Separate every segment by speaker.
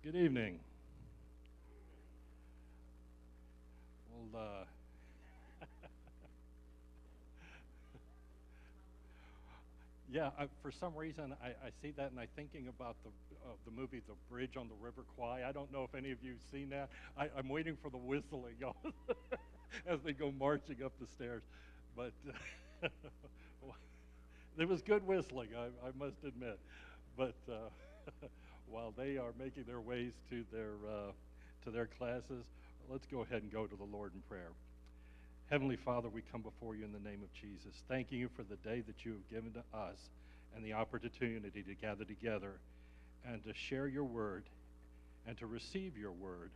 Speaker 1: Good evening. Well, yeah, for some reason I see that and I'm thinking about the movie The Bridge on the River Kwai. I don't know if any of you've seen that. I'm waiting for the whistling as they go marching up the stairs. But it was good whistling, I must admit. But while they are making their ways to their classes, let's go ahead and go to the Lord in prayer. Heavenly Father, we come before you in the name of Jesus, thanking you for the day that you have given to us and the opportunity to gather together and to share your word and to receive your word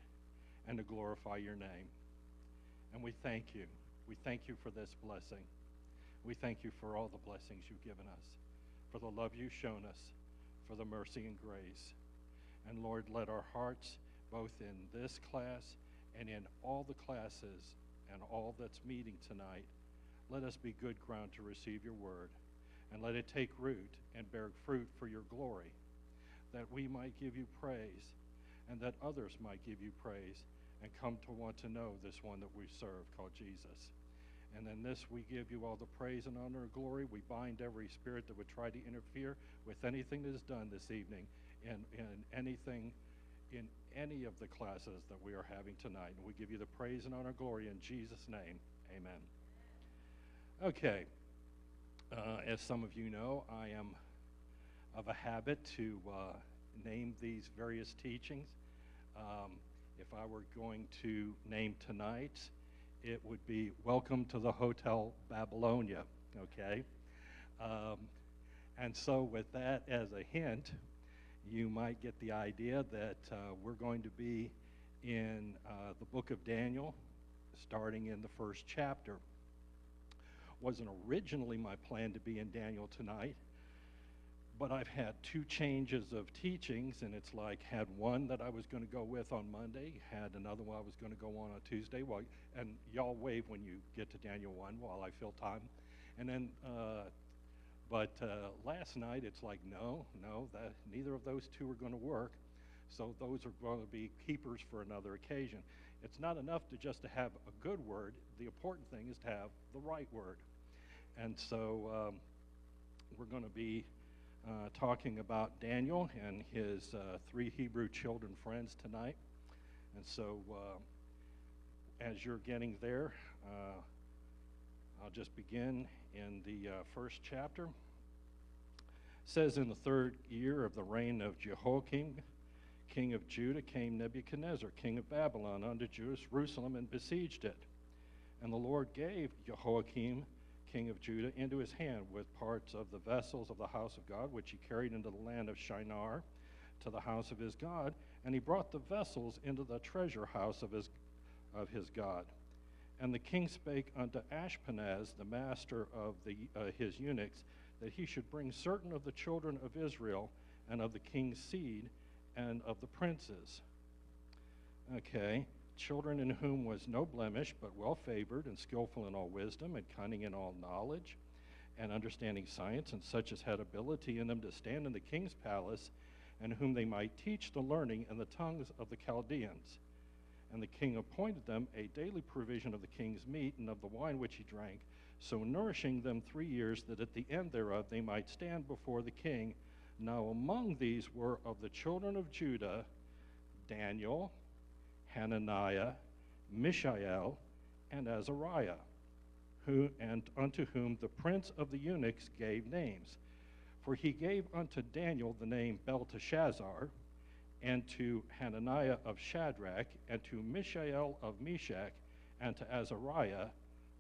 Speaker 1: and to glorify your name. And we thank you. We thank you for this blessing. We thank you for all the blessings you've given us, for the love you've shown us, for the mercy and grace. And Lord, let our hearts, both in this class and in all the classes and all that's meeting tonight, let us be good ground to receive your word, and let it take root and bear fruit for your glory, that we might give you praise, and that others might give you praise and come to want to know this one that we serve called Jesus. And in this we give you all the praise and honor and glory. We bind every spirit that would try to interfere with anything that is done this evening in any of the classes that we are having tonight. And we give you the praise and honor and glory in Jesus' name. Amen. Okay. As some of you know, I am of a habit to name these various teachings. If I were going to name tonight, it would be Welcome to the Hotel Babylonia, okay? And so with that as a hint, you might get the idea that we're going to be in the book of Daniel, starting in the first chapter. Wasn't originally my plan to be in Daniel tonight, but I've had two changes of teachings, and it's like had one that I was going to go with on Monday, had another one I was going to go on Tuesday, and y'all wave when you get to Daniel 1 while I fill time. And then But last night, it's like, no, that neither of those two are going to work. So those are going to be keepers for another occasion. It's not enough to just to have a good word. The important thing is to have the right word. And so we're going to be talking about Daniel and his three Hebrew children friends tonight. And so as you're getting there, I'll just begin in the first chapter. It says, in the third year of the reign of Jehoiakim, king of Judah, came Nebuchadnezzar, king of Babylon, unto Jerusalem and besieged it. And the Lord gave Jehoiakim, king of Judah, into his hand with parts of the vessels of the house of God, which he carried into the land of Shinar to the house of his God. And he brought the vessels into the treasure house of his God. And the king spake unto Ashpenaz, the master of his eunuchs, that he should bring certain of the children of Israel and of the king's seed and of the princes. Okay, children in whom was no blemish, but well favored and skillful in all wisdom and cunning in all knowledge and understanding science, and such as had ability in them to stand in the king's palace, and whom they might teach the learning and the tongues of the Chaldeans. And the king appointed them a daily provision of the king's meat and of the wine which he drank, so nourishing them 3 years, that at the end thereof they might stand before the king. Now among these were of the children of Judah Daniel, Hananiah, Mishael, and Azariah, and unto whom the prince of the eunuchs gave names. For he gave unto Daniel the name Belteshazzar, and to Hananiah of Shadrach, and to Mishael of Meshach, and to Azariah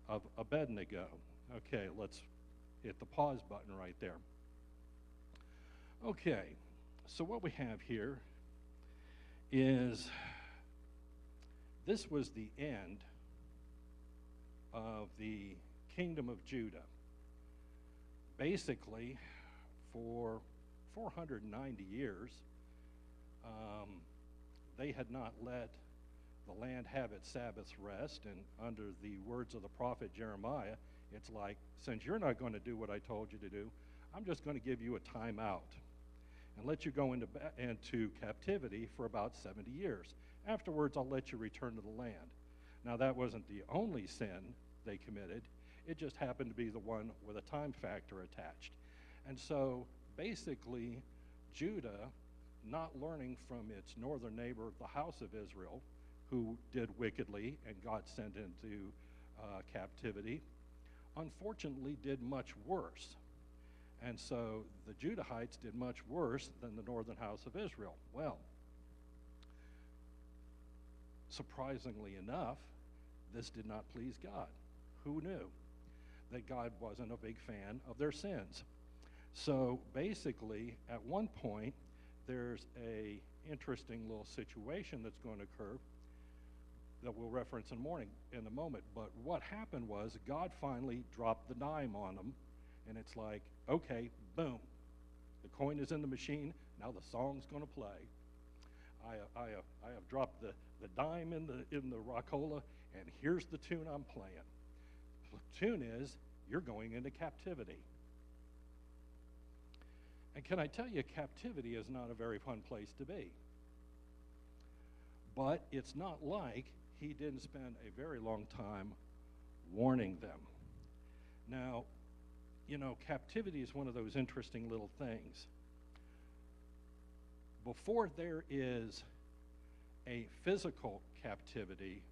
Speaker 1: of Abednego. Okay, let's hit the pause button right there. Okay, so what we have here is this was the end of the kingdom of Judah. Basically, for 490 years, they had not let the land have its Sabbath rest, and under the words of the prophet Jeremiah, it's like, since you're not going to do what I told you to do, I'm just going to give you a time out. and let you go into captivity for about 70 years. Afterwards, I'll let you return to the land. Now, that wasn't the only sin they committed. It just happened to be the one with a time factor attached. And so, basically, Judah, not learning from its northern neighbor, the house of Israel, who did wickedly and got sent into captivity, unfortunately did much worse. And so the Judahites did much worse than the northern house of Israel. Well, surprisingly enough, this did not please God. Who knew that God wasn't a big fan of their sins? So basically, at one point, there's a interesting little situation that's going to occur that we'll reference in a moment. But what happened was God finally dropped the dime on them, and it's like, okay, boom, the coin is in the machine. Now the song's going to play. I have dropped the dime in the rockola, and here's the tune I'm playing. The tune is, you're going into captivity. And can I tell you, captivity is not a very fun place to be. But it's not like he didn't spend a very long time warning them. Now, you know, captivity is one of those interesting little things. Before there is a physical captivity,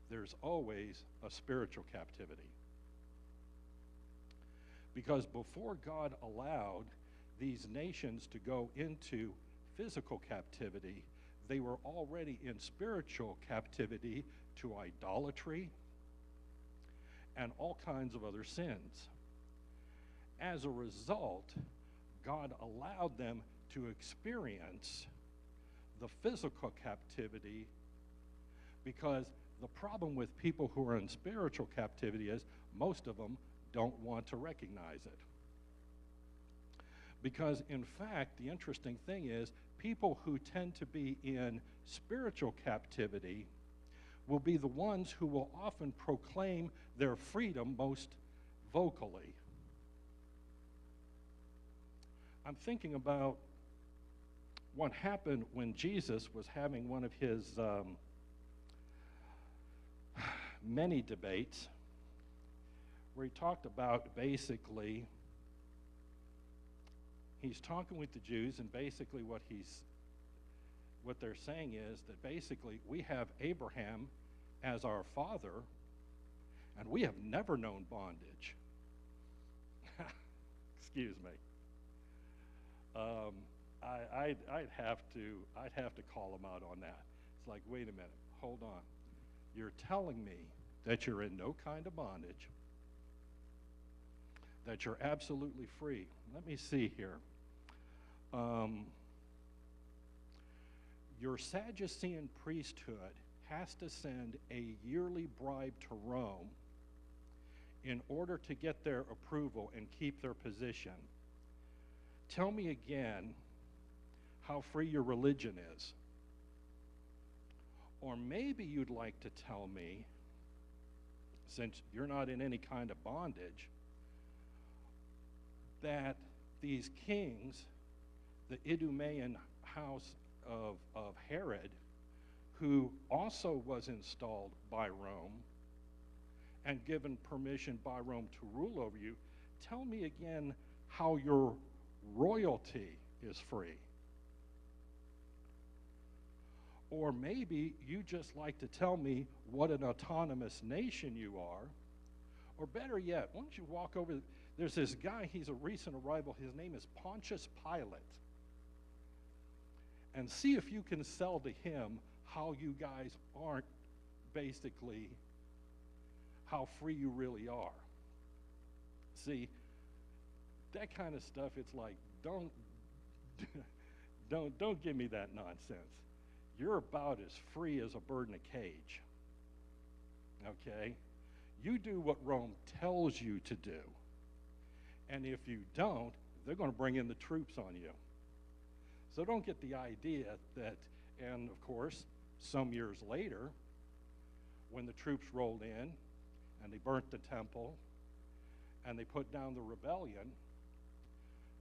Speaker 1: there's always a spiritual captivity. Because before God allowed these nations to go into physical captivity, they were already in spiritual captivity to idolatry and all kinds of other sins. As a result, God allowed them to experience the physical captivity, because the problem with people who are in spiritual captivity is most of them don't want to recognize it. Because in fact, the interesting thing is, people who tend to be in spiritual captivity will be the ones who will often proclaim their freedom most vocally. I'm thinking about what happened when Jesus was having one of his many debates, where he talked about basically, he's talking with the Jews, and basically what they're saying is that basically we have Abraham as our father, and we have never known bondage. Excuse me. I'd have to call him out on that. It's like, wait a minute, hold on. You're telling me that you're in no kind of bondage, that you're absolutely free. Let me see here. Your Sadducean priesthood has to send a yearly bribe to Rome in order to get their approval and keep their position. Tell me again how free your religion is. Or maybe you'd like to tell me, since you're not in any kind of bondage, that these kings, the Idumean house of Herod, who also was installed by Rome and given permission by Rome to rule over you, tell me again how your royalty is free. Or maybe you just like to tell me what an autonomous nation you are. Or better yet, why don't you walk over, there's this guy, he's a recent arrival, his name is Pontius Pilate, and see if you can sell to him how you guys aren't basically, how free you really are. See, that kind of stuff, it's like, don't give me that nonsense. You're about as free as a bird in a cage. Okay? You do what Rome tells you to do. And if you don't, they're going to bring in the troops on you. So don't get the idea that, and of course, some years later, when the troops rolled in and they burnt the temple and they put down the rebellion,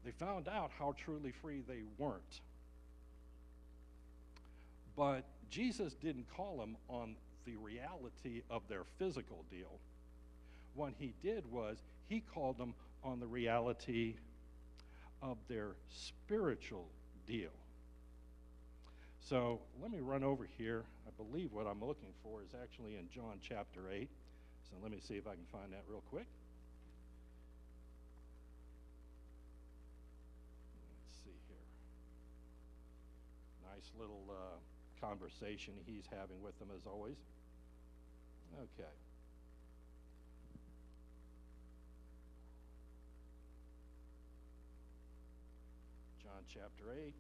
Speaker 1: They found out how truly free they weren't. But Jesus didn't call them on the reality of their physical deal. What he did was he called them on the reality of their spiritual deal. So let me run over here. I believe what I'm looking for is actually in John chapter 8. So let me see if I can find that real quick. Let's see here. Nice little conversation he's having with them as always. Okay. John chapter 8.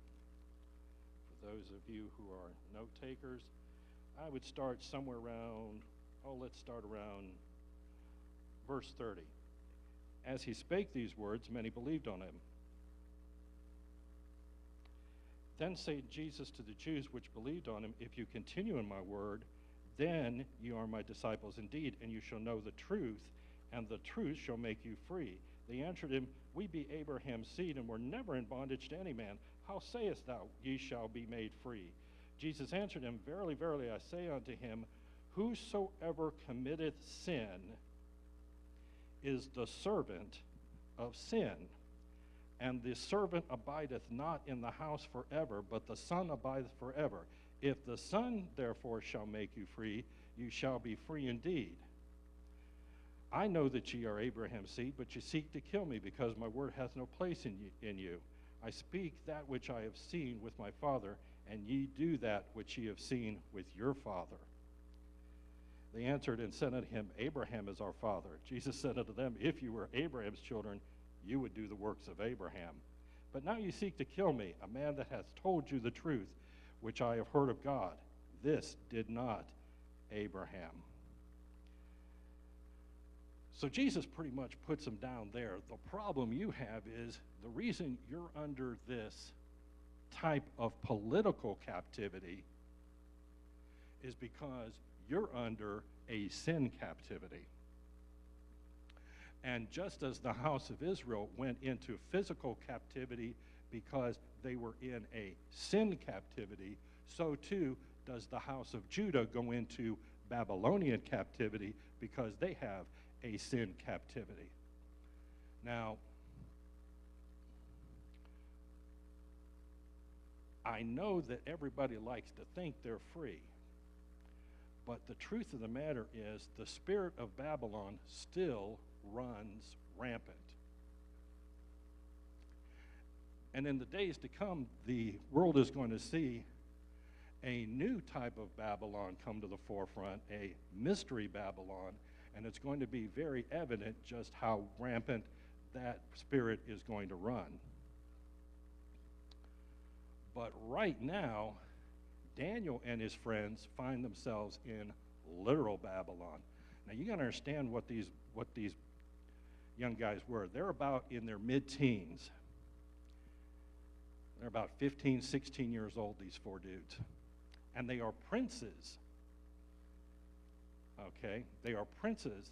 Speaker 1: For those of you who are note takers, I would start somewhere around, let's start around verse 30. As he spake these words, many believed on him. Then said Jesus to the Jews which believed on him, if you continue in my word, then you are my disciples indeed, and you shall know the truth, and the truth shall make you free. They answered him, we be Abraham's seed, and were never in bondage to any man. How sayest thou, ye shall be made free? Jesus answered him, verily, verily, I say unto him, whosoever committeth sin is the servant of sin. And the servant abideth not in the house forever, but the Son abideth forever. If the Son therefore shall make you free, you shall be free indeed. I know that ye are Abraham's seed, but ye seek to kill me, because my word hath no place in you. I speak that which I have seen with my Father, and ye do that which ye have seen with your father. They answered and said unto him, Abraham is our father. Jesus said unto them, if you were Abraham's children, you would do the works of Abraham. But now you seek to kill me, a man that hath told you the truth, which I have heard of God. This did not Abraham. So Jesus pretty much puts them down there. The problem you have is the reason you're under this type of political captivity is because you're under a sin captivity. And just as the house of Israel went into physical captivity because they were in a sin captivity, so too does the house of Judah go into Babylonian captivity because they have a sin captivity. Now, I know that everybody likes to think they're free, but the truth of the matter is the spirit of Babylon still runs rampant. And in the days to come, the world is going to see a new type of Babylon come to the forefront, a mystery Babylon, and it's going to be very evident just how rampant that spirit is going to run. But right now, Daniel and his friends find themselves in literal Babylon. Now you got to understand what these young guys were. They're about in their mid-teens. They're about 15, 16 years old, these four dudes. And they are princes. Okay? They are princes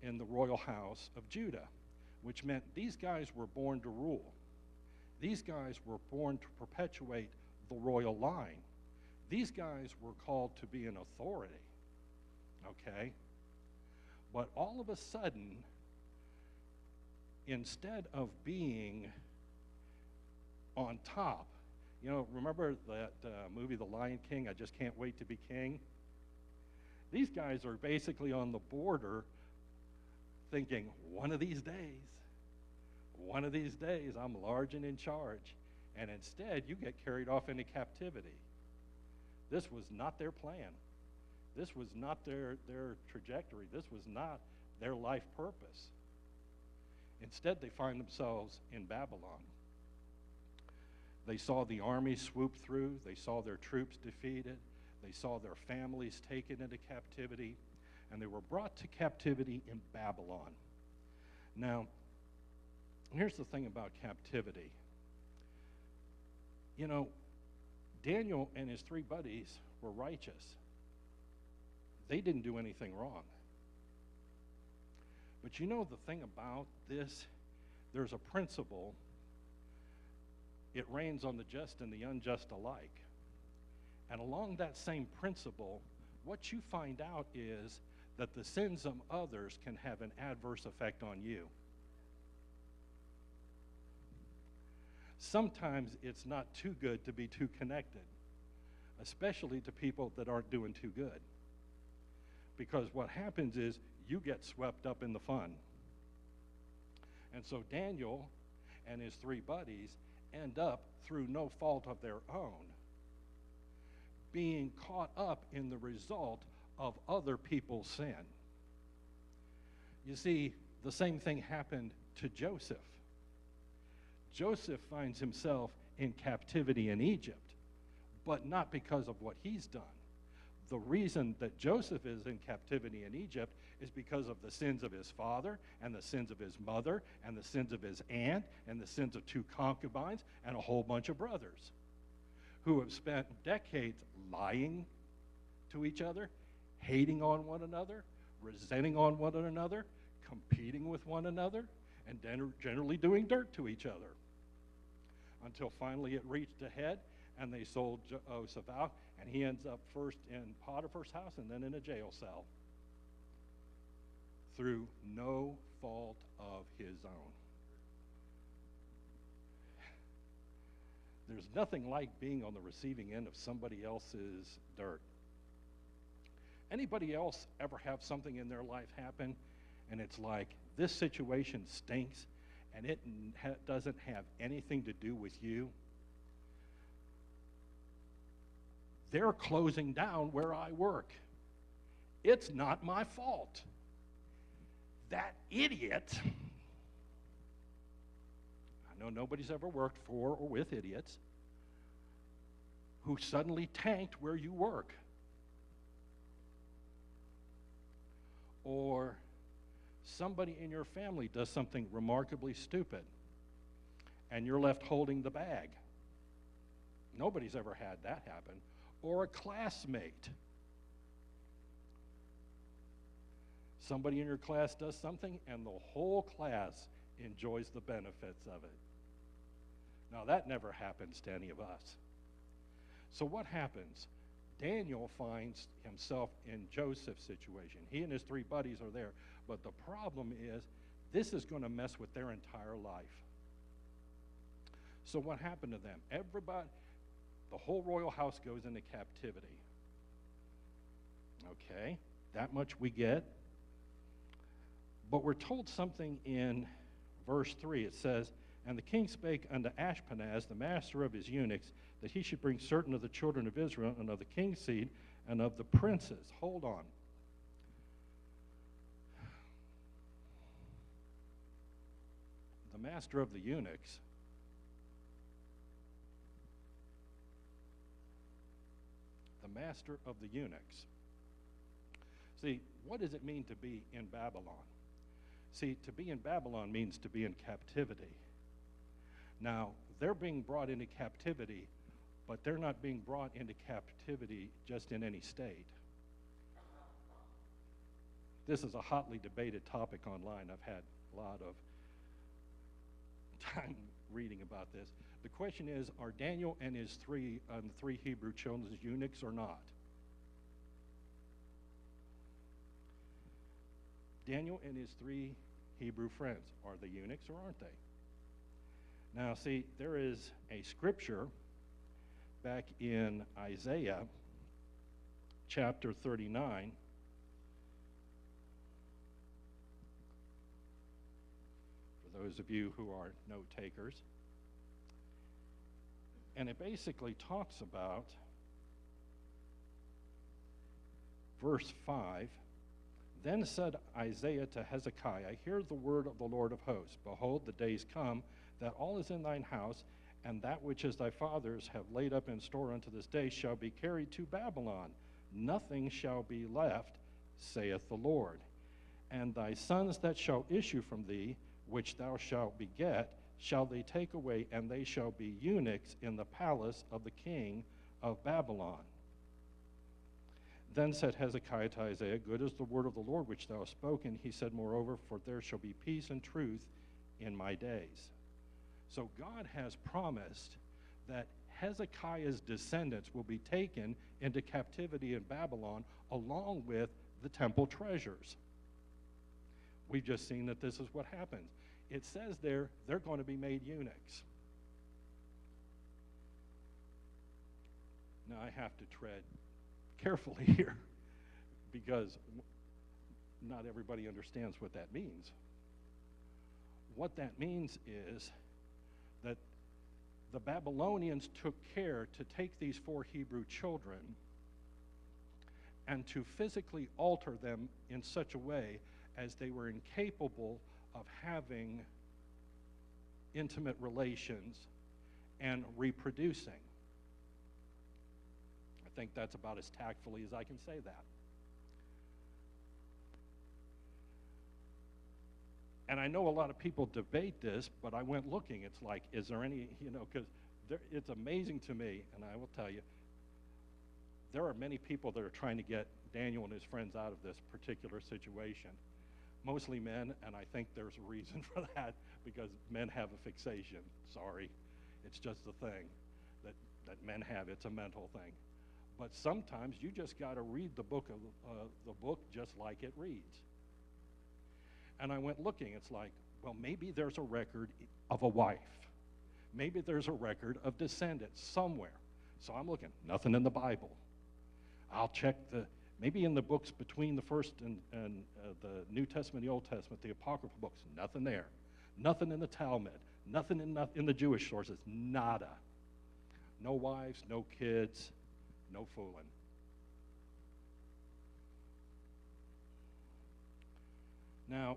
Speaker 1: in the royal house of Judah, which meant these guys were born to rule. These guys were born to perpetuate the royal line. These guys were called to be an authority. Okay? But all of a sudden, instead of being on top, you know, remember that movie, The Lion King, I Just Can't Wait to Be King? These guys are basically on the border thinking, one of these days, I'm large and in charge. And instead, you get carried off into captivity. This was not their plan. This was not their trajectory. This was not their life purpose. Instead, they find themselves in Babylon. They saw the army swoop through. They saw their troops defeated. They saw their families taken into captivity. And they were brought to captivity in Babylon. Now, here's the thing about captivity. You know, Daniel and his three buddies were righteous. They didn't do anything wrong. But you know the thing about this, there's a principle it rains on the just and the unjust alike. And along that same principle, what you find out is that the sins of others can have an adverse effect on you. Sometimes it's not too good to be too connected, especially to people that aren't doing too good. Because what happens is you get swept up in the fun. And so Daniel and his three buddies end up, through no fault of their own, being caught up in the result of other people's sin. You see, the same thing happened to Joseph. Joseph finds himself in captivity in Egypt, but not because of what he's done. The reason that Joseph is in captivity in Egypt is because of the sins of his father and the sins of his mother and the sins of his aunt and the sins of two concubines and a whole bunch of brothers who have spent decades lying to each other, hating on one another, resenting on one another, competing with one another, and generally doing dirt to each other. Until finally it reached a head, and they sold Joseph out, and he ends up first in Potiphar's house and then in a jail cell through no fault of his own. There's nothing like being on the receiving end of somebody else's dirt. Anybody else ever have something in their life happen, and it's like, this situation stinks, and it doesn't have anything to do with you? They're closing down where I work. It's not my fault. That idiot, I know nobody's ever worked for or with idiots, who suddenly tanked where you work. Or somebody in your family does something remarkably stupid, and you're left holding the bag. Nobody's ever had that happen. Or a classmate. Somebody in your class does something, and the whole class enjoys the benefits of it. Now, that never happens to any of us. So what happens? Daniel finds himself in Joseph's situation. He and his three buddies are there. But the problem is, this is going to mess with their entire life. So what happened to them? Everybody, the whole royal house goes into captivity. Okay, that much we get. But we're told something in verse 3. It says, "And the king spake unto Ashpenaz, the master of his eunuchs, that he should bring certain of the children of Israel and of the king's seed and of the princes." Hold on. The master of the eunuchs See, what does it mean to be in Babylon? See, to be in Babylon means to be in captivity. Now, they're being brought into captivity, but they're not being brought into captivity just in any state. This is a hotly debated topic online. I've had a lot of time reading about this. The question is, are Daniel and his three Hebrew children eunuchs or not? Daniel and his three Hebrew friends, are they eunuchs or aren't they? Now, see, there is a scripture back in Isaiah chapter 39. For those of you who are note takers. And it basically talks about verse 5. "Then said Isaiah to Hezekiah, Hear the word of the Lord of hosts. Behold, the days come, that all is in thine house, and that which is thy fathers have laid up in store unto this day shall be carried to Babylon. Nothing shall be left, saith the Lord. And thy sons that shall issue from thee, which thou shalt beget, shall they take away, and they shall be eunuchs in the palace of the king of Babylon. Then said Hezekiah to Isaiah, Good is the word of the Lord which thou hast spoken. He said, Moreover, for there shall be peace and truth in my days." So God has promised that Hezekiah's descendants will be taken into captivity in Babylon along with the temple treasures. We've just seen that this is what happens. It says there, they're going to be made eunuchs. Now, I have to tread carefully here because not everybody understands what that means. What that means is that the Babylonians took care to take these 4 Hebrew children and to physically alter them in such a way as they were incapable of having intimate relations and reproducing. I think that's about as tactfully as I can say that. And I know a lot of people debate this, but I went looking. It's like, is there any, because it's amazing to me, and I will tell you, there are many people that are trying to get Daniel and his friends out of this particular situation. Mostly men, and I think there's a reason for that, because men have a fixation. Sorry. It's just the thing that men have. It's a mental thing. But sometimes you just got to read the book just like it reads. And I went looking. It's like, well, maybe there's a record of a wife. Maybe there's a record of descendants somewhere. So I'm looking. Nothing in the Bible. I'll check maybe in the books between the First and the New Testament and the Old Testament, the Apocryphal books, nothing there. Nothing in the Talmud. Nothing in the Jewish sources. Nada. No wives, no kids, no fooling. Now,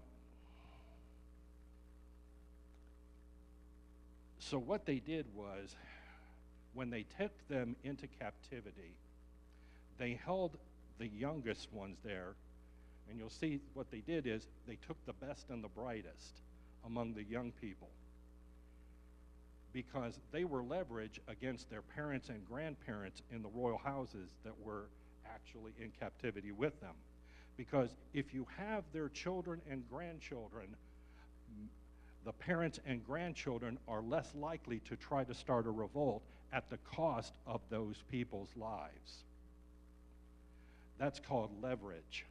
Speaker 1: so what they did was, when they took them into captivity, they held the youngest ones there, and you'll see what they did is they took the best and the brightest among the young people, because they were leverage against their parents and grandparents in the royal houses that were actually in captivity with them. Because if you have their children and grandchildren, the parents and grandchildren are less likely to try to start a revolt at the cost of those people's lives. That's called leverage.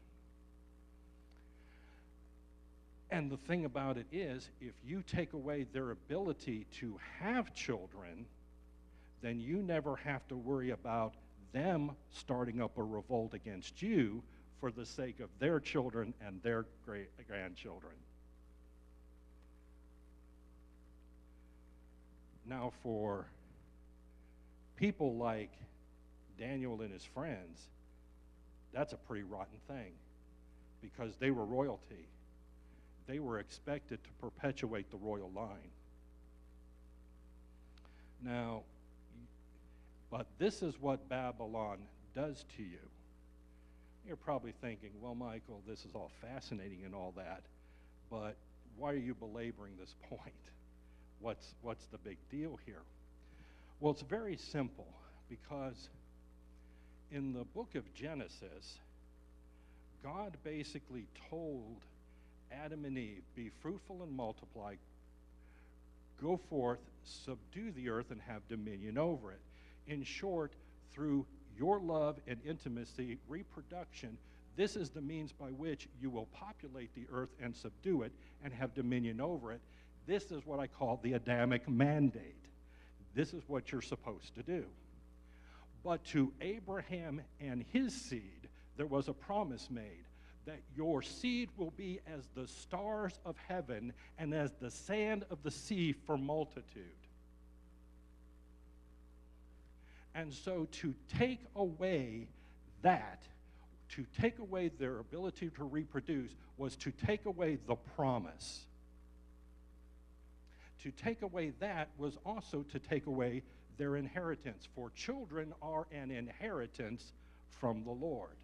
Speaker 1: And the thing about it is, if you take away their ability to have children, then you never have to worry about them starting up a revolt against you for the sake of their children and their grandchildren. Now, for people like Daniel and his friends, that's a pretty rotten thing, because they were royalty. They were expected to perpetuate the royal line. Now, but this is what Babylon does to you. You're probably thinking, well, Michael, this is all fascinating and all that, but why are you belaboring this point? What's the big deal here? Well, it's very simple, because in the book of Genesis, God basically told Adam and Eve, be fruitful and multiply, go forth, subdue the earth, and have dominion over it. In short, through your love and intimacy, reproduction, this is the means by which you will populate the earth and subdue it and have dominion over it. This is what I call the Adamic mandate. This is what you're supposed to do. But to Abraham and his seed, there was a promise made that your seed will be as the stars of heaven and as the sand of the sea for multitude. And so to take away that, to take away their ability to reproduce, was to take away the promise. To take away that was also to take away their inheritance, for children are an inheritance from the Lord.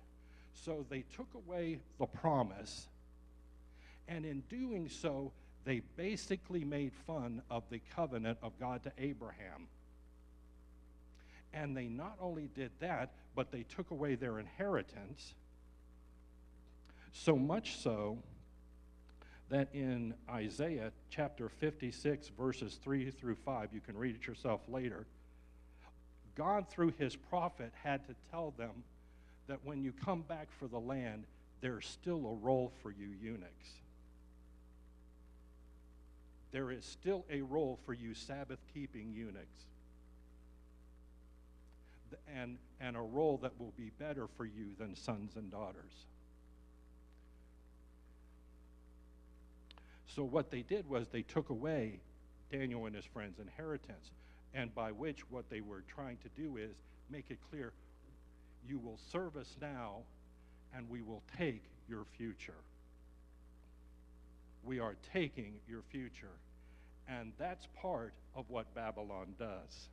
Speaker 1: So they took away the promise, and in doing so, they basically made fun of the covenant of God to Abraham. And they not only did that, but they took away their inheritance, so much so that in Isaiah chapter 56, verses 3 through 5, you can read it yourself later, God, through his prophet, had to tell them that when you come back for the land, there's still a role for you eunuchs. There is still a role for you Sabbath-keeping eunuchs. And a role that will be better for you than sons and daughters. So what they did was they took away Daniel and his friends' inheritance, and by which what they were trying to do is make it clear, you will serve us now, and we will take your future. We are taking your future. And that's part of what Babylon does.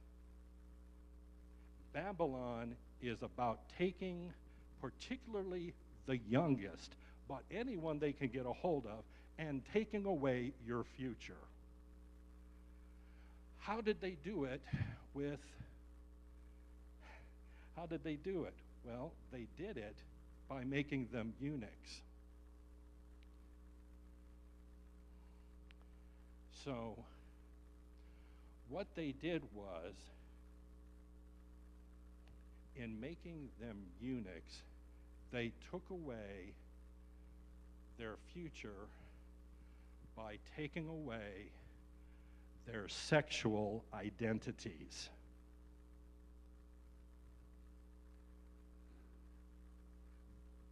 Speaker 1: Babylon is about taking particularly the youngest, but anyone they can get a hold of, and taking away your future. How did they do it? Well, they did it by making them eunuchs. So, what they did was, in making them eunuchs, they took away their future by taking away their sexual identities.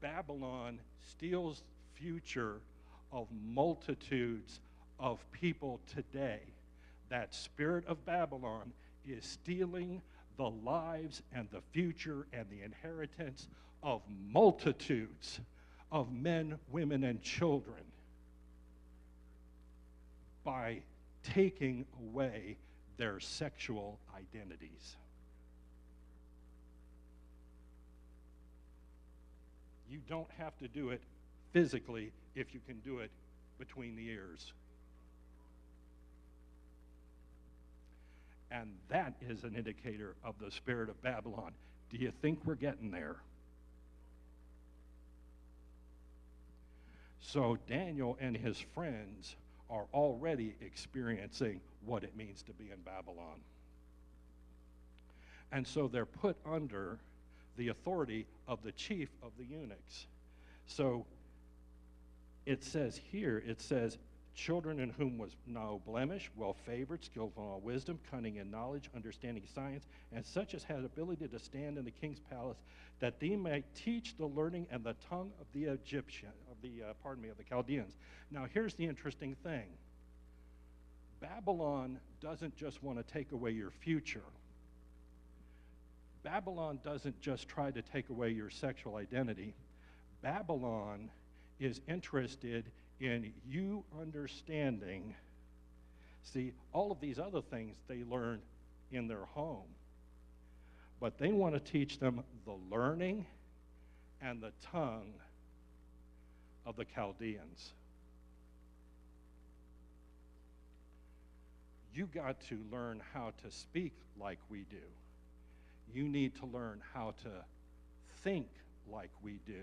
Speaker 1: Babylon steals future of multitudes of people today. That spirit of Babylon is stealing the lives and the future and the inheritance of multitudes of men, women, and children by taking away their sexual identities. You don't have to do it physically if you can do it between the ears. And that is an indicator of the spirit of Babylon. Do you think we're getting there? So Daniel and his friends are already experiencing what it means to be in Babylon. And so they're put under the authority of the chief of the eunuchs. So it says here, children in whom was no blemish, well-favored, skillful in all wisdom, cunning in knowledge, understanding science, and such as had ability to stand in the king's palace, that they might teach the learning and the tongue of the of the Chaldeans. Now here's the interesting thing. Babylon doesn't just want to take away your future. Babylon doesn't just try to take away your sexual identity. Babylon is interested in you understanding. See, all of these other things they learn in their home, but they want to teach them the learning and the tongue of the Chaldeans. You got to learn how to speak like we do. You need to learn how to think like we do.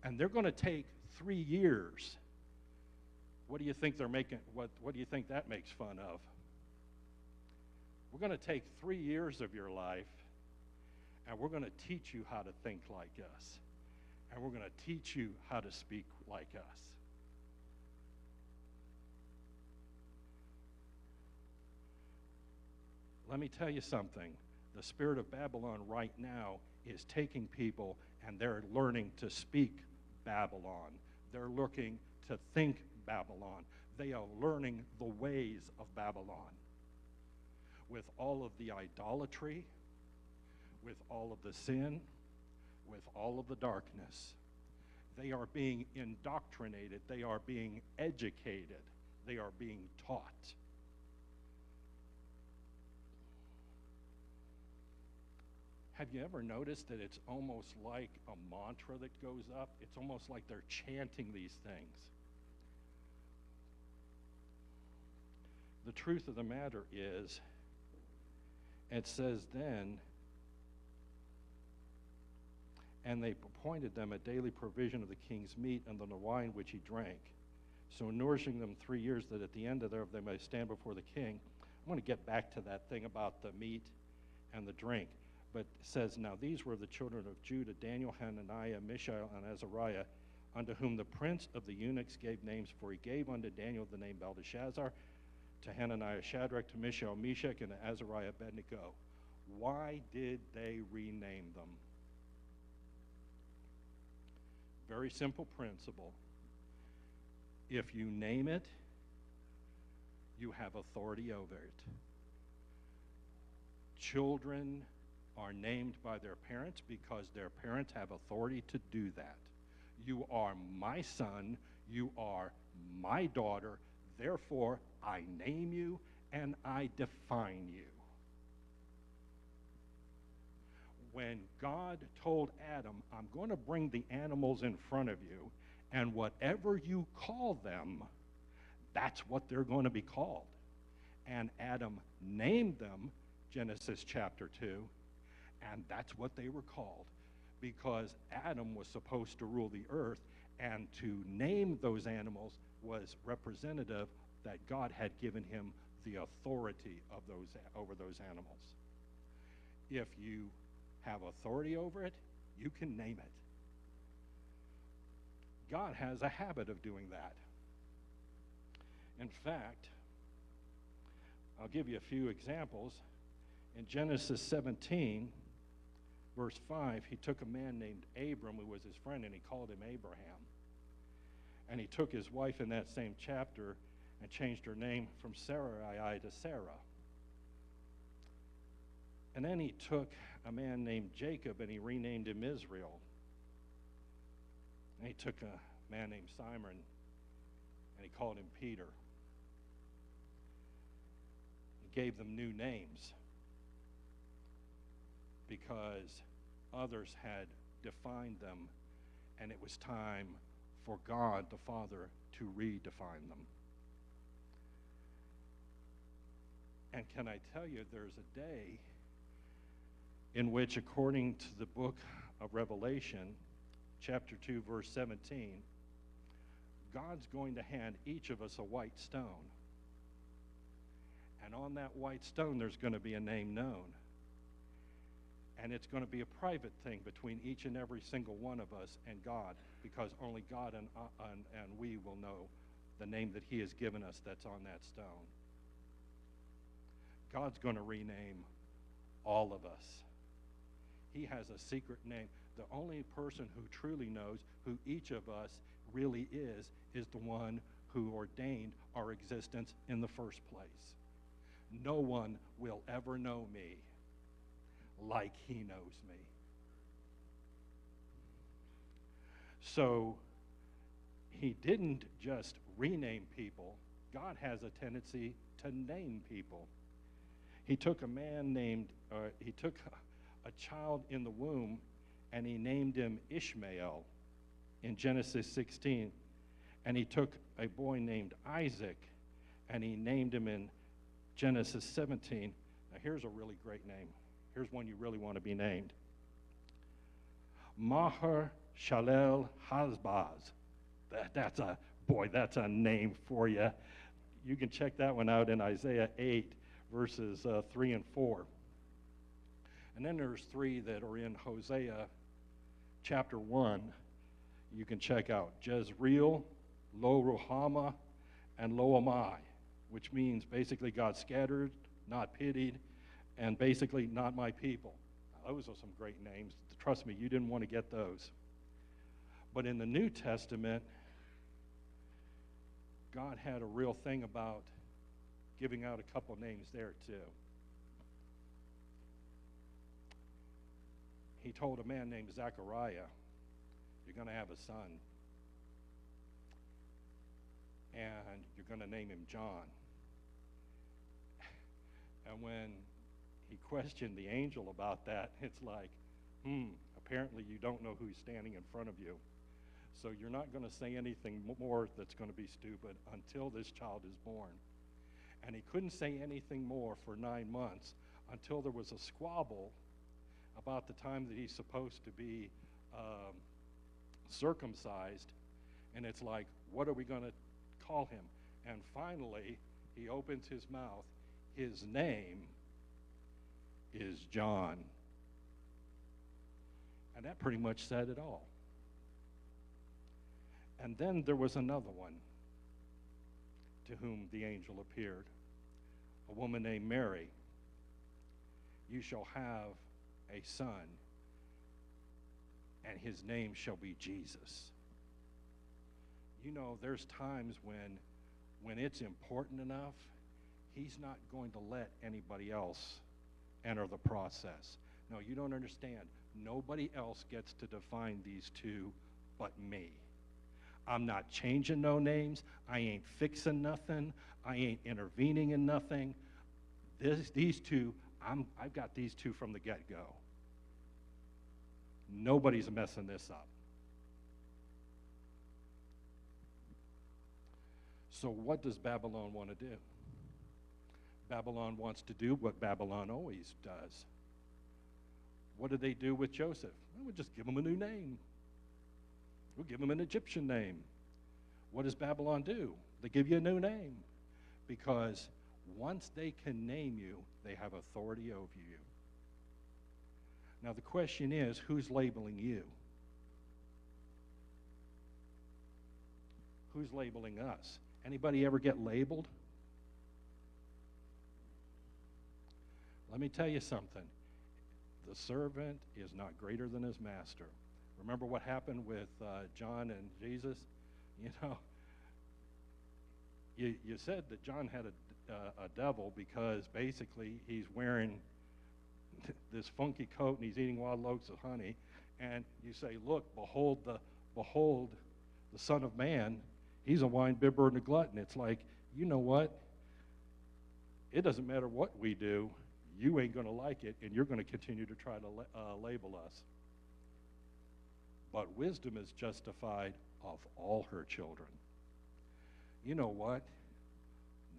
Speaker 1: And they're going to take 3 years. What do you think they're making? What do you think that makes fun of? We're going to take 3 years of your life, and we're going to teach you how to think like us. And we're going to teach you how to speak like us. Let me tell you something. The spirit of Babylon right now is taking people and they're learning to speak Babylon. They're looking to think Babylon. They are learning the ways of Babylon. With all of the idolatry, with all of the sin, with all of the darkness. They are being indoctrinated. They are being educated. They are being taught. Have you ever noticed that it's almost like a mantra that goes up? It's almost like they're chanting these things. The truth of the matter is, it says then, and they appointed them a daily provision of the king's meat and the wine which he drank, so nourishing them 3 years, that at the end of thereof they may stand before the king. I want to get back to that thing about the meat and the drink. But it says, now these were the children of Judah, Daniel, Hananiah, Mishael, and Azariah, unto whom the prince of the eunuchs gave names, for he gave unto Daniel the name Belteshazzar, to Hananiah Shadrach, to Mishael Meshach, and to Azariah Abednego. Why did they rename them? Very simple principle. If you name it, you have authority over it. Children are named by their parents because their parents have authority to do that. You are my son, you are my daughter, therefore I name you and I define you. When God told Adam, I'm going to bring the animals in front of you, and whatever you call them, that's what they're going to be called. And Adam named them, Genesis chapter 2, and that's what they were called, because Adam was supposed to rule the earth, and to name those animals was representative that God had given him the authority of over those animals. If you have authority over it, you can name it. God has a habit of doing that. In fact, I'll give you a few examples. In Genesis 17, verse 5, he took a man named Abram, who was his friend, and he called him Abraham. And he took his wife in that same chapter and changed her name from Sarai to Sarah. And then he took a man named Jacob and he renamed him Israel. And he took a man named Simon and he called him Peter. He gave them new names because others had defined them, and it was time for God the Father to redefine them. And can I tell you, there's a day in which, according to the book of Revelation, chapter 2, verse 17, God's going to hand each of us a white stone. And on that white stone, there's going to be a name known. And it's going to be a private thing between each and every single one of us and God, because only God and we will know the name that he has given us that's on that stone. God's going to rename all of us. He has a secret name. The only person who truly knows who each of us really is the one who ordained our existence in the first place. No one will ever know me like he knows me. So he didn't just rename people. God has a tendency to name people. He took a child in the womb and he named him Ishmael in Genesis 16. And he took a boy named Isaac and he named him in Genesis 17. Now here's a really great name. Here's one you really want to be named. Maher Shalel Hazbaz. That's a name for you. You can check that one out in Isaiah 8, verses 3 and 4. And then there's three that are in Hosea chapter 1. You can check out Jezreel, Lo Ruhamah, and Lo Amai, which means basically God scattered, not pitied, and basically not my people. Now, those are some great names. Trust me, you didn't want to get those. But in the New Testament, God had a real thing about giving out a couple names there too. He told a man named Zechariah, you're going to have a son, and you're going to name him John. And when he questioned the angel about that, it's like, apparently you don't know who's standing in front of you. So you're not going to say anything more that's going to be stupid until this child is born. And he couldn't say anything more for 9 months until there was a squabble about the time that he's supposed to be circumcised. And it's like, what are we going to call him? And finally, he opens his mouth. His name is John. And that pretty much said it all. And then there was another one to whom the angel appeared, a woman named Mary. You shall have a son, and his name shall be Jesus. You know, there's times when it's important enough, he's not going to let anybody else enter the process. No, you don't understand. Nobody else gets to define these two but me. I'm not changing no names. I ain't fixing nothing. I ain't intervening in nothing. These two, I've got these two from the get-go. Nobody's messing this up. So what does Babylon want to do? Babylon wants to do what Babylon always does. What did they do with Joseph? Well, we'll just give him a new name. We'll give him an Egyptian name. What does Babylon do? They give you a new name. Because once they can name you, they have authority over you. Now the question is, who's labeling you? Who's labeling us? Anybody ever get labeled? Let me tell you something. The servant is not greater than his master. Remember what happened with John and Jesus? You know, you said that John had a devil because basically he's wearing this funky coat and he's eating wild loaves of honey, and you say, look, behold the Son of Man. He's a wine bibber and a glutton. It's like, you know what? It doesn't matter what we do. You ain't going to like it, and you're going to continue to try to label us. But wisdom is justified of all her children. You know what?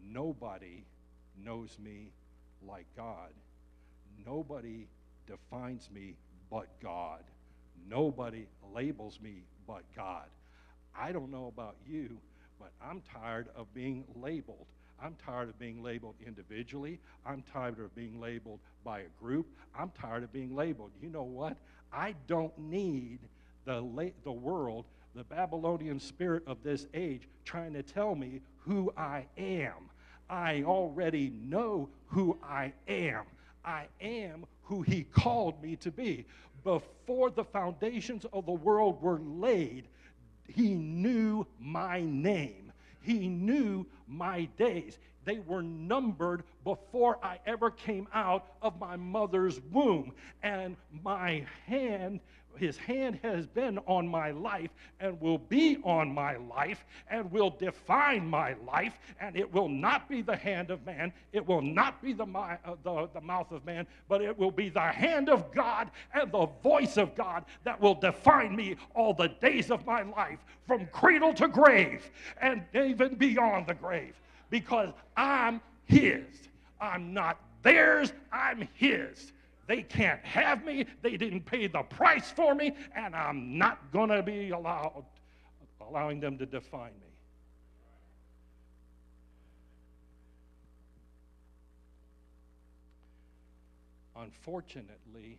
Speaker 1: Nobody knows me like God. Nobody defines me but God. Nobody labels me but God. I don't know about you, but I'm tired of being labeled. I'm tired of being labeled individually. I'm tired of being labeled by a group. I'm tired of being labeled. You know what? I don't need the world, the Babylonian spirit of this age, trying to tell me who I am. I already know who I am. I am who he called me to be. Before the foundations of the world were laid, he knew my name. He knew my days. They were numbered before I ever came out of my mother's womb. And his hand has been on my life and will be on my life and will define my life. And it will not be the hand of man. It will not be the mouth of man, but it will be the hand of God and the voice of God that will define me all the days of my life, from cradle to grave and even beyond the grave. Because I'm his. I'm not theirs, I'm his. They can't have me. They didn't pay the price for me, and I'm not going to be allowing them to define me. Unfortunately,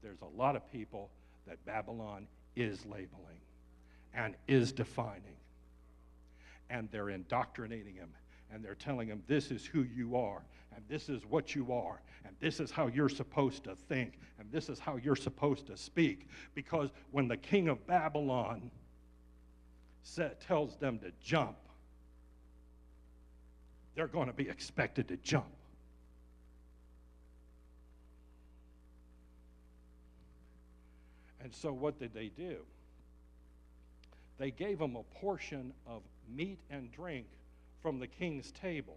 Speaker 1: there's a lot of people that Babylon is labeling and is defining. And they're indoctrinating him. And they're telling him, this is who you are, and this is what you are, and this is how you're supposed to think, and this is how you're supposed to speak. Because when the king of Babylon tells them to jump, they're going to be expected to jump. And so what did they do? They gave them a portion of meat and drink from the king's table.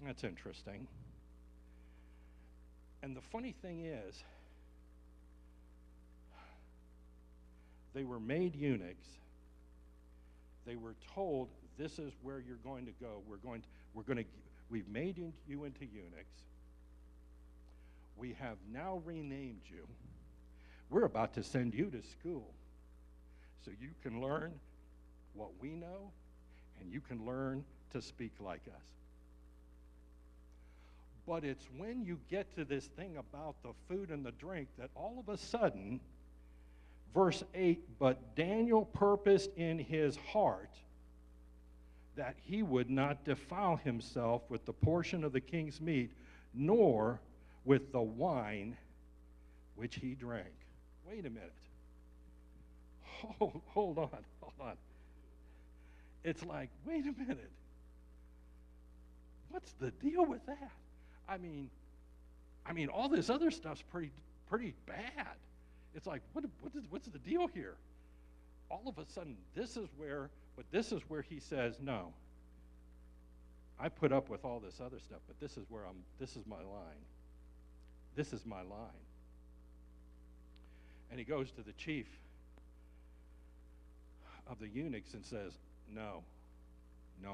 Speaker 1: That's interesting. And the funny thing is, they were made eunuchs. They were told, this is where you're going to go. We've made you into eunuchs. We have now renamed you. We're about to send you to school so you can learn what we know, and you can learn to speak like us. But it's when you get to this thing about the food and the drink that all of a sudden, verse 8, but Daniel purposed in his heart that he would not defile himself with the portion of the king's meat, nor with the wine which he drank. Wait a minute. Hold on. It's like, wait a minute. What's the deal with that? I mean, all this other stuff's pretty bad. It's like, what's the deal here? All of a sudden, this is where he says, no. I put up with all this other stuff, but this is my line. This is my line. And he goes to the chief of the eunuchs and says, no,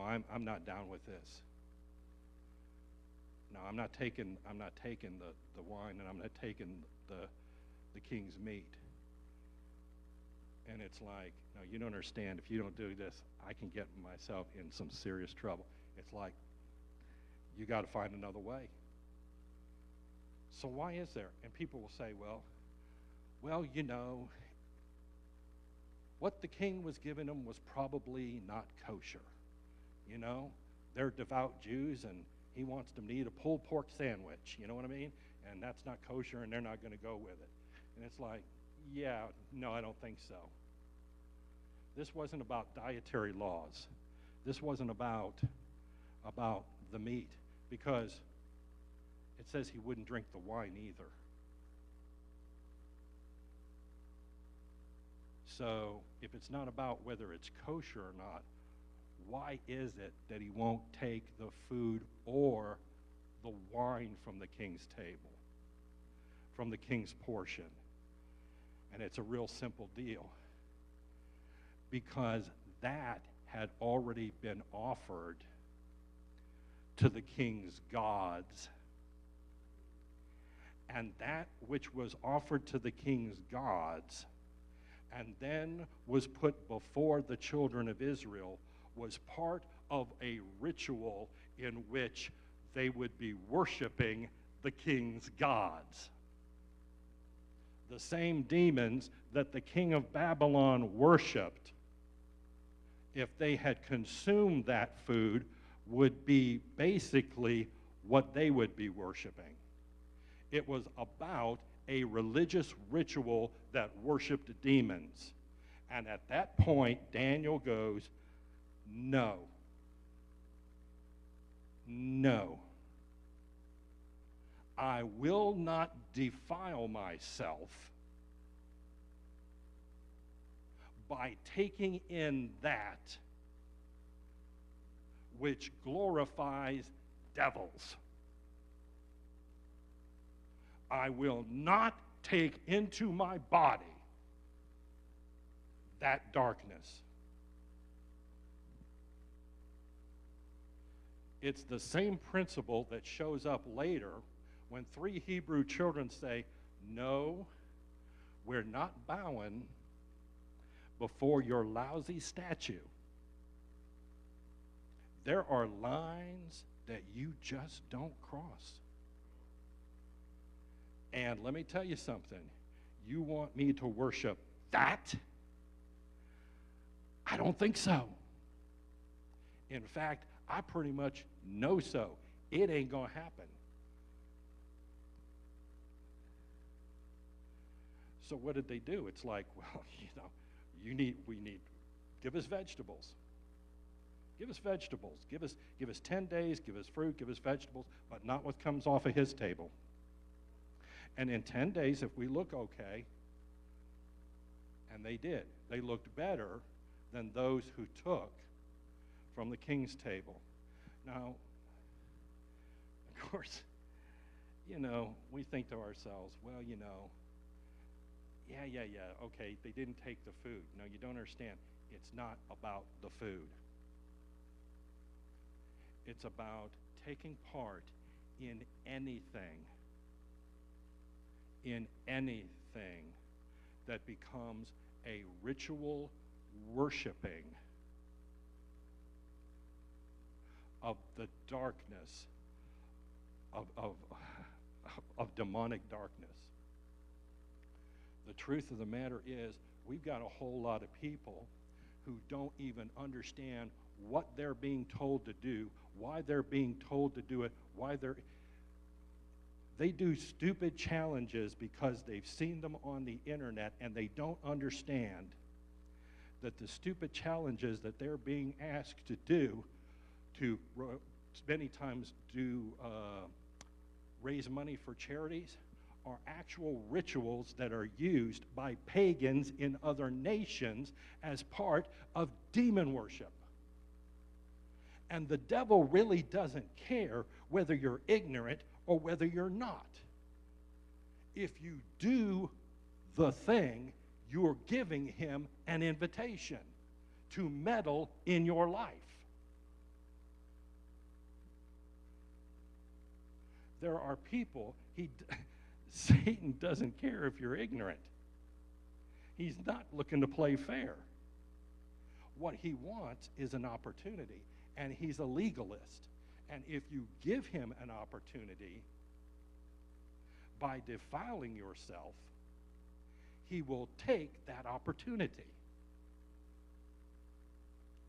Speaker 1: I'm not down with this. No, I'm not taking the wine, and I'm not taking the king's meat. And it's like, no, you don't understand. If you don't do this, I can get myself in some serious trouble. It's like, you got to find another way. So why is there? And people will say, well, what the king was giving them was probably not kosher. They're devout Jews, and he wants them to eat a pulled pork sandwich. You know what I mean? And that's not kosher, and they're not going to go with it. And it's like, yeah, no, I don't think so. This wasn't about dietary laws. This wasn't about the meat, because it says he wouldn't drink the wine either. So if it's not about whether it's kosher or not, why is it that he won't take the food or the wine from the king's table, from the king's portion? And it's a real simple deal, because that had already been offered to the king's gods. And that which was offered to the king's gods and then was put before the children of Israel was part of a ritual in which they would be worshiping the king's gods. The same demons that the king of Babylon worshiped, if they had consumed that food, would be basically what they would be worshiping. It was about a religious ritual that worshiped demons. And at that point, Daniel goes, no. I will not defile myself by taking in that which glorifies devils. I will not take into my body that darkness. It's the same principle that shows up later when 3 Hebrew children say, no, we're not bowing before your lousy statue. There are lines that you just don't cross. And let me tell you something. You want me to worship that? I don't think so. In fact, I pretty much know so. It ain't going to happen. So what did they do? It's like, well, give us vegetables. Give us vegetables. Give us 10 days, give us fruit, give us vegetables, but not what comes off of his table. And in 10 days, if we look okay, and they did, they looked better than those who took from the king's table. Now, of course, we think to ourselves, well, yeah, okay, they didn't take the food. No, you don't understand. It's not about the food. It's about taking part in anything that becomes a ritual worshiping of the darkness of, of, of demonic darkness. The truth of the matter is, we've got a whole lot of people who don't even understand what they're being told to do, why they're being told to do it, they do stupid challenges because they've seen them on the internet, and they don't understand that the stupid challenges that they're being asked to do, to many times do raise money for charities, are actual rituals that are used by pagans in other nations as part of demon worship. And the devil really doesn't care whether you're ignorant or whether you're not. If you do the thing, you're giving him an invitation to meddle in your life. There are people, Satan doesn't care if you're ignorant. He's not looking to play fair. What he wants is an opportunity, and he's a legalist. And if you give him an opportunity by defiling yourself, he will take that opportunity.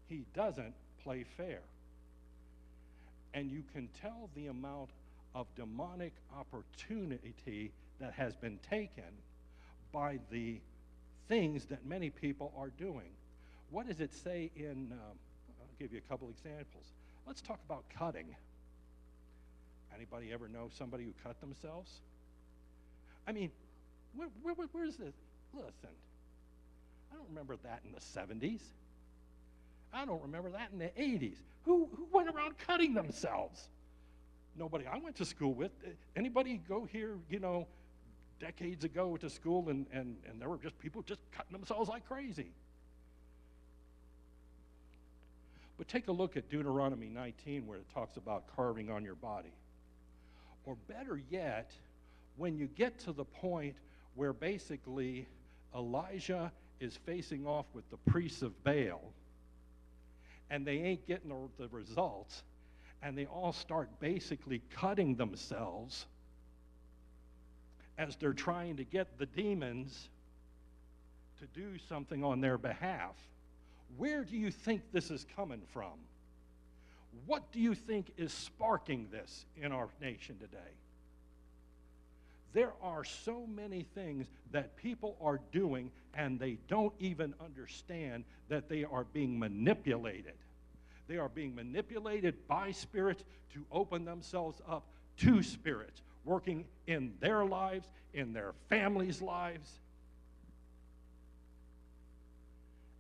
Speaker 1: He doesn't play fair. And you can tell the amount of demonic opportunity that has been taken by the things that many people are doing. What does it say in, I'll give you a couple examples. Let's talk about cutting. Anybody ever know somebody who cut themselves? I mean, where's this? Listen, I don't remember that in the 70s. I don't remember that in the 80s. Who went around cutting themselves? Nobody I went to school with. Anybody go here, decades ago to school and there were just people just cutting themselves like crazy. But take a look at Deuteronomy 19 where it talks about carving on your body. Or better yet, when you get to the point where basically Elijah is facing off with the priests of Baal and they ain't getting the results, and they all start basically cutting themselves as they're trying to get the demons to do something on their behalf. Where do you think this is coming from? What do you think is sparking this in our nation today? There are so many things that people are doing, and they don't even understand that they are being manipulated. They are being manipulated by spirits to open themselves up to spirits, working in their lives, in their families' lives.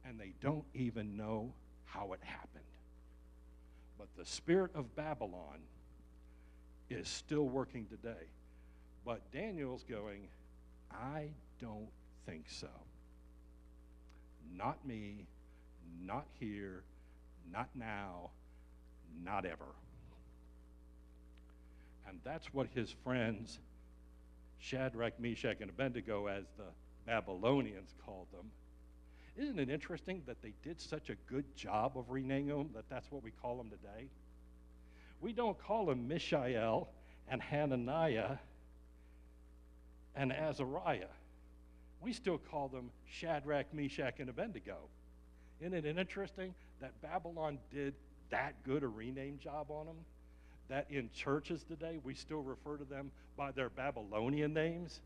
Speaker 1: And they don't even know how it happened. But the spirit of Babylon is still working today. But Daniel's going, I don't think so. Not me, not here, not now, not ever. And that's what his friends, Shadrach, Meshach, and Abednego, as the Babylonians called them. Isn't it interesting that they did such a good job of renaming them that that's what we call them today? We don't call them Mishael and Hananiah and Azariah. We still call them Shadrach, Meshach, and Abednego. Isn't it interesting that Babylon did that good a rename job on them? That in churches today, we still refer to them by their Babylonian names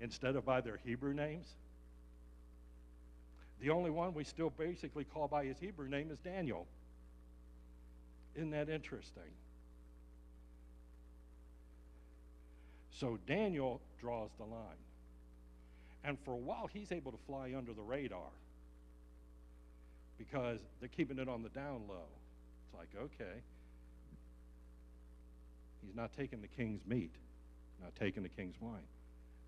Speaker 1: instead of by their Hebrew names? The only one we still basically call by his Hebrew name is Daniel. Isn't that interesting? So Daniel draws the line. And for a while, he's able to fly under the radar because they're keeping it on the down low. It's like, okay, he's not taking the king's meat, not taking the king's wine.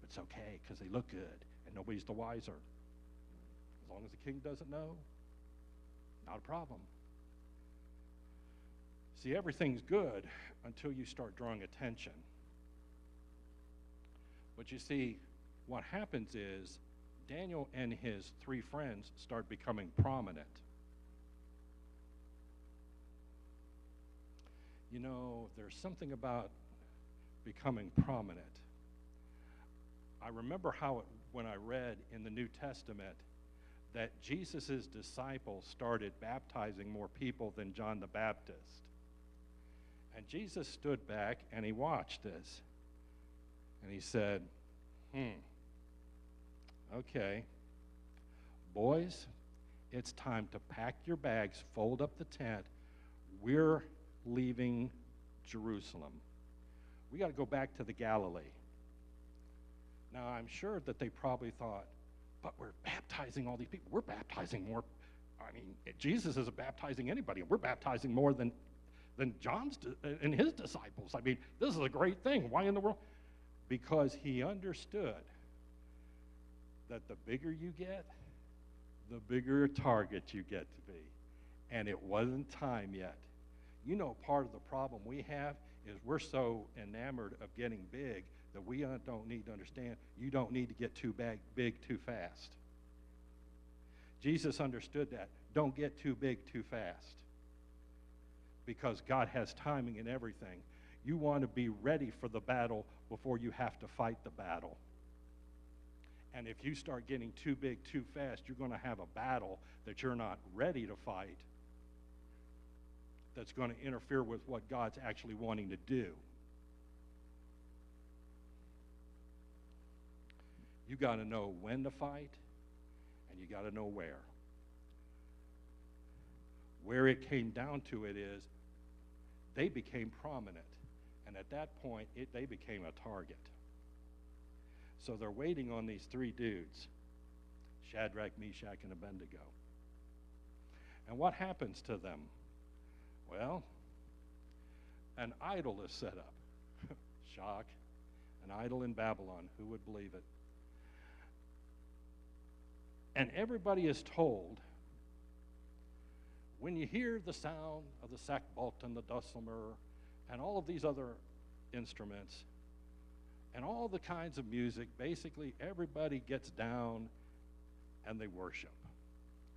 Speaker 1: But it's okay because they look good and nobody's the wiser. As long as the king doesn't know, not a problem. See, everything's good until you start drawing attention. But you see, what happens is Daniel and his three friends start becoming prominent. There's something about becoming prominent. I remember when I read in the New Testament that Jesus' disciples started baptizing more people than John the Baptist. And Jesus stood back and he watched this. And he said, okay, boys, it's time to pack your bags, fold up the tent. We're leaving Jerusalem. We got to go back to the Galilee. Now, I'm sure that they probably thought, but we're baptizing all these people. We're baptizing more. I mean, Jesus isn't baptizing anybody. We're baptizing more than John's and his disciples. I mean, this is a great thing. Why in the world? Because he understood that the bigger you get, the bigger a target you get to be. And it wasn't time yet. You know, part of the problem we have is we're so enamored of getting big that we don't need to understand you don't need to get too big too fast. Jesus understood that. Don't get too big too fast. Because God has timing in everything. You want to be ready for the battle before you have to fight the battle. And if you start getting too big too fast, you're going to have a battle that you're not ready to fight that's going to interfere with what God's actually wanting to do. You got to know when to fight, and you got to know where. Where it came down to it is they became prominent, and at that point, they became a target. So they're waiting on these three dudes, Shadrach, Meshach, and Abednego. And what happens to them? Well, an idol is set up. Shock. An idol in Babylon. Who would believe it? And everybody is told, when you hear the sound of the sackbut and the dulcimer and all of these other instruments and all the kinds of music, basically everybody gets down and they worship.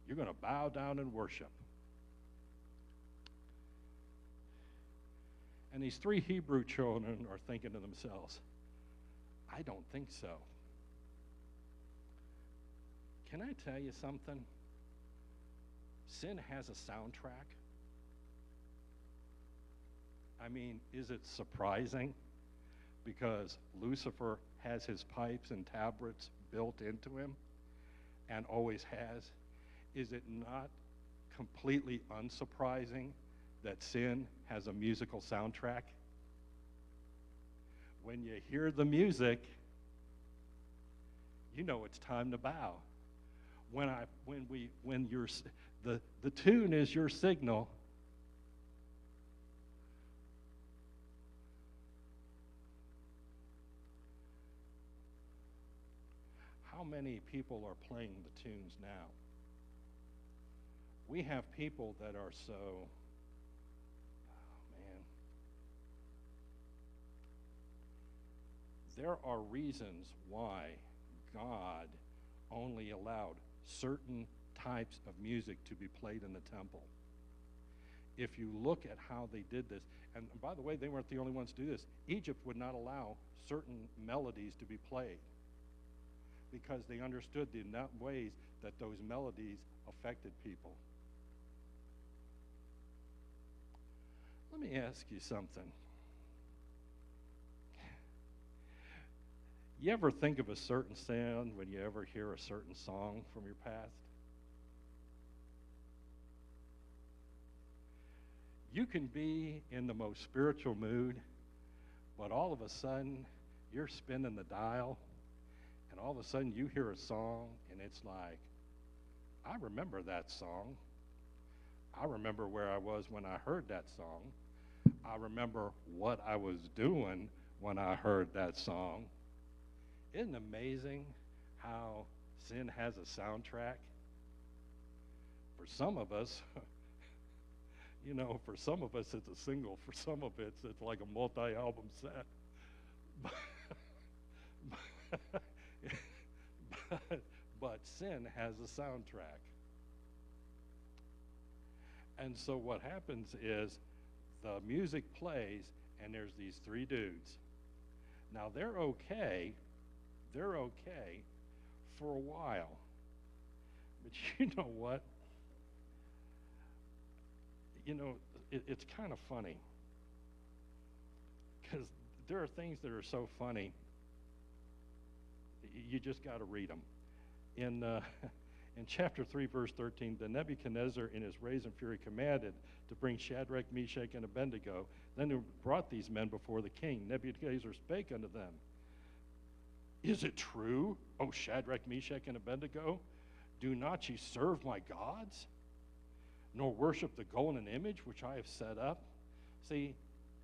Speaker 1: You're going to bow down and worship. And these three Hebrew children are thinking to themselves, I don't think so. Can I tell you something? Sin has a soundtrack. I mean, is it surprising? Because Lucifer has his pipes and tabrets built into him and always has. Is it not completely unsurprising that sin has a musical soundtrack? When you hear the music, you know it's time to bow. When the tune is your signal, how many people are playing the tunes now? We have people that are so, there are reasons why God only allowed certain types of music to be played in the temple. If you look at how they did this, and by the way, they weren't the only ones to do this. Egypt would not allow certain melodies to be played because they understood the ways that those melodies affected people. Let me ask you something. You ever think of a certain sound when you ever hear a certain song from your past? You can be in the most spiritual mood, but all of a sudden you're spinning the dial, and all of a sudden you hear a song, and it's like, I remember that song. I remember where I was when I heard that song. I remember what I was doing when I heard that song. Isn't it amazing how sin has a soundtrack? For some of us, for some of us it's a single. For some of it's like a multi-album set. But sin has a soundtrack. And so what happens is the music plays, and there's these three dudes. Now they're okay for a while. But you know what? It's kind of funny, because there are things that are so funny, you just got to read them. In chapter 3, verse 13, the Nebuchadnezzar in his rage and fury commanded to bring Shadrach, Meshach, and Abednego. Then he brought these men before the king. Nebuchadnezzar spake unto them, Is it true, O Shadrach, Meshach, and Abednego? Do not ye serve my gods, nor worship the golden image which I have set up? See,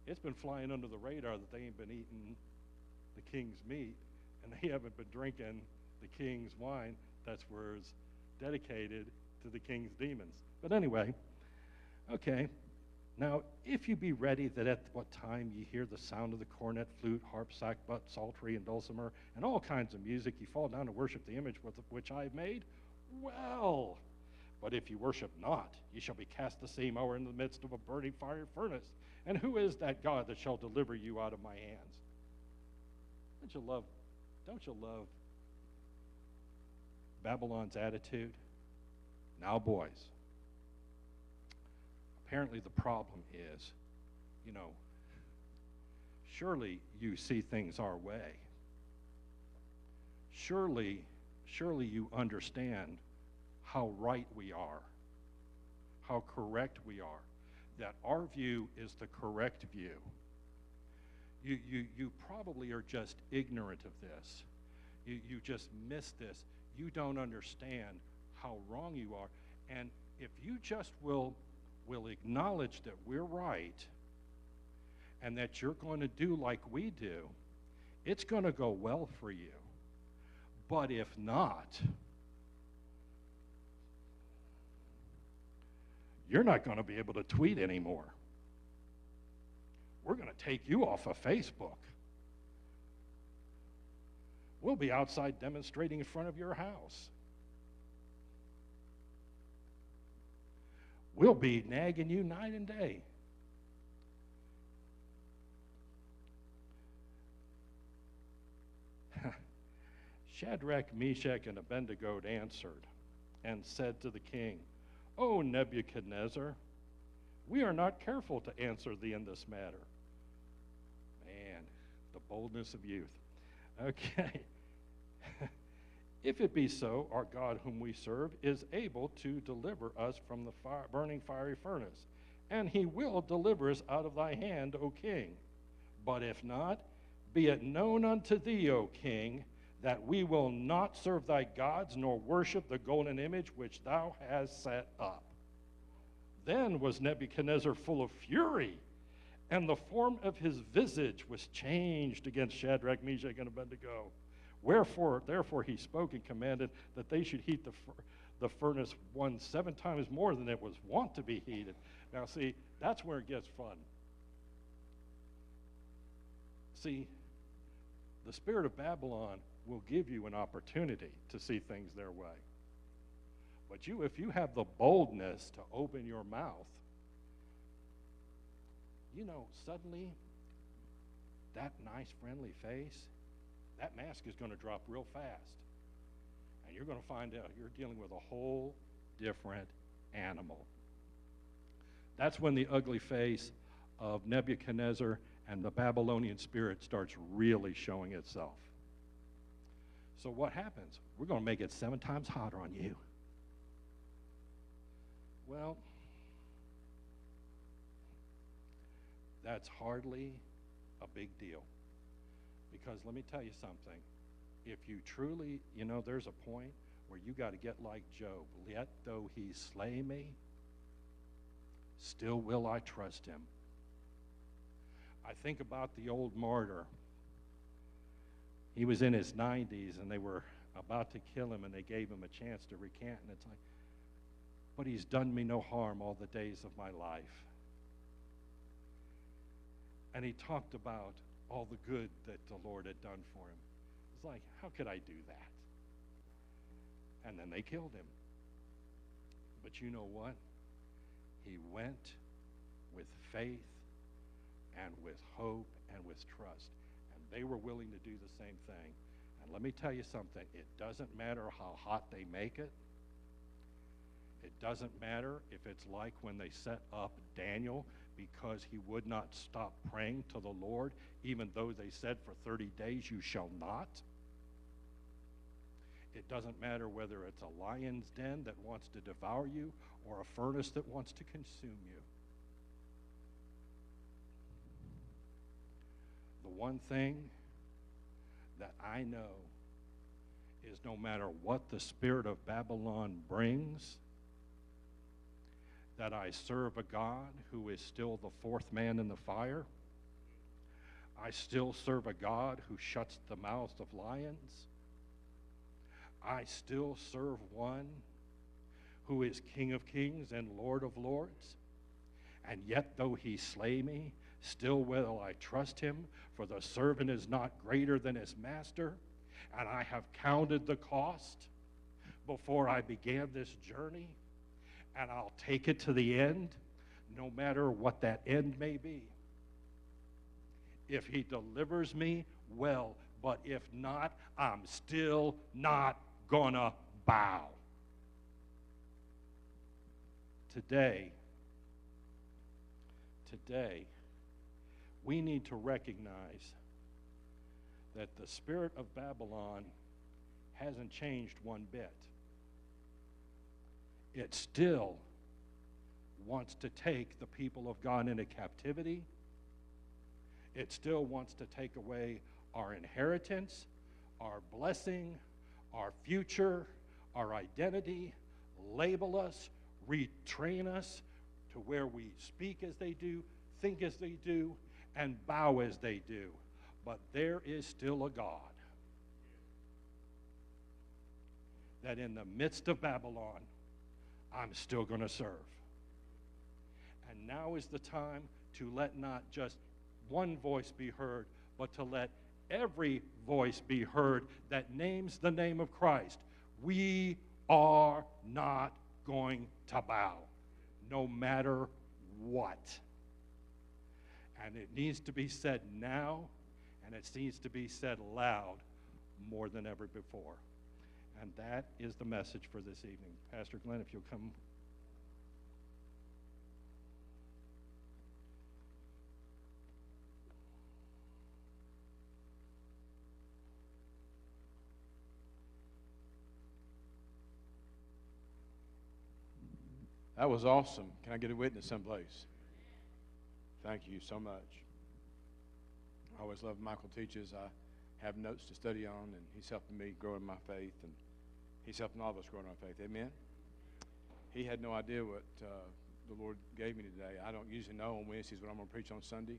Speaker 1: it's been flying under the radar that they ain't been eating the king's meat, and they haven't been drinking the king's wine. That's where it's dedicated to the king's demons. But anyway, okay. Now, if you be ready that at what time ye hear the sound of the cornet, flute, harp, sackbut, psaltery, and dulcimer, and all kinds of music, ye fall down to worship the image which I have made, well. But if you worship not, ye shall be cast the same hour in the midst of a burning fiery furnace. And who is that God that shall deliver you out of my hands? Don't you love Babylon's attitude? Now, boys, apparently the problem is, surely you see things our way. Surely you understand how right we are, how correct we are, that our view is the correct view. You probably are just ignorant of this. You just miss this. You don't understand how wrong you are. And if you just will acknowledge that we're right and that you're going to do like we do, it's going to go well for you. But if not, you're not going to be able to tweet anymore. We're going to take you off of Facebook. We'll be outside demonstrating in front of your house. We'll be nagging you night and day. Shadrach, Meshach, and Abednego answered and said to the king, O Nebuchadnezzar, we are not careful to answer thee in this matter. Man, the boldness of youth. Okay. If it be so, our God whom we serve is able to deliver us from the burning fiery furnace, and he will deliver us out of thy hand, O king. But if not, be it known unto thee, O king, that we will not serve thy gods, nor worship the golden image which thou hast set up. Then was Nebuchadnezzar full of fury, and the form of his visage was changed against Shadrach, Meshach, and Abednego. Therefore he spoke and commanded that they should heat the furnace 7 times more than it was wont to be heated. Now see, that's where it gets fun. See, the spirit of Babylon will give you an opportunity to see things their way. But if you have the boldness to open your mouth, suddenly that nice, friendly face, that mask is going to drop real fast. And you're going to find out you're dealing with a whole different animal. That's when the ugly face of Nebuchadnezzar and the Babylonian spirit starts really showing itself. So what happens? We're going to make it 7 times hotter on you. Well, that's hardly a big deal. Because let me tell you something. If you truly, there's a point where you got to get like Job. Yet though he slay me, still will I trust him. I think about the old martyr. He was in his 90s, and they were about to kill him, and they gave him a chance to recant. And it's like, but he's done me no harm all the days of my life. And he talked about all the good that the Lord had done for him. It's like, how could I do that? And then they killed him. But you know what? He went with faith and with hope and with trust. And they were willing to do the same thing. And let me tell you something, it doesn't matter how hot they make it. It doesn't matter if it's like when they set up Daniel because he would not stop praying to the Lord, even though they said for 30 days you shall not. It doesn't matter whether it's a lion's den that wants to devour you or a furnace that wants to consume you. The one thing that I know is no matter what the spirit of Babylon brings, that I serve a God who is still the fourth man in the fire. I still serve a God who shuts the mouths of lions. I still serve one who is King of kings and Lord of lords. And yet though he slay me, still will I trust him, for the servant is not greater than his master. And I have counted the cost before I began this journey, and I'll take it to the end, no matter what that end may be. If he delivers me, well, but if not, I'm still not gonna bow. Today, we need to recognize that the spirit of Babylon hasn't changed one bit. It still wants to take the people of God into captivity. It still wants to take away our inheritance, our blessing, our future, our identity, label us, retrain us to where we speak as they do, think as they do, and bow as they do. But there is still a God that in the midst of Babylon, I'm still going to serve. And now is the time to let not just one voice be heard, but to let every voice be heard that names the name of Christ. We are not going to bow, no matter what. And it needs to be said now, and it needs to be said loud more than ever before. And that is the message for this evening. Pastor Glenn, if you'll come.
Speaker 2: That was awesome. Can I get a witness someplace? Thank you so much. I always love Michael teaches. I have notes to study on, and he's helping me grow in my faith, and he's helping all of us grow in our faith. Amen? He had no idea what the Lord gave me today. I don't usually know on Wednesdays what I'm going to preach on Sunday,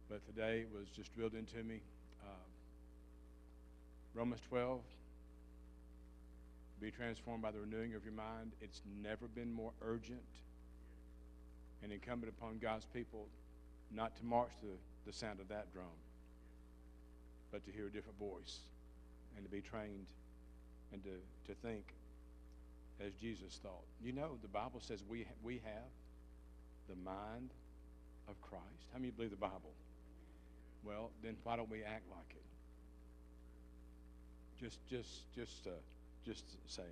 Speaker 2: but today it was just drilled into me. Romans 12, be transformed by the renewing of your mind. It's never been more urgent and incumbent upon God's people not to march to the sound of that drum, but to hear a different voice and to be trained and to think as Jesus thought. You know, the Bible says we have the mind of Christ. How many believe the Bible? Well, then why don't we act like it? Just saying.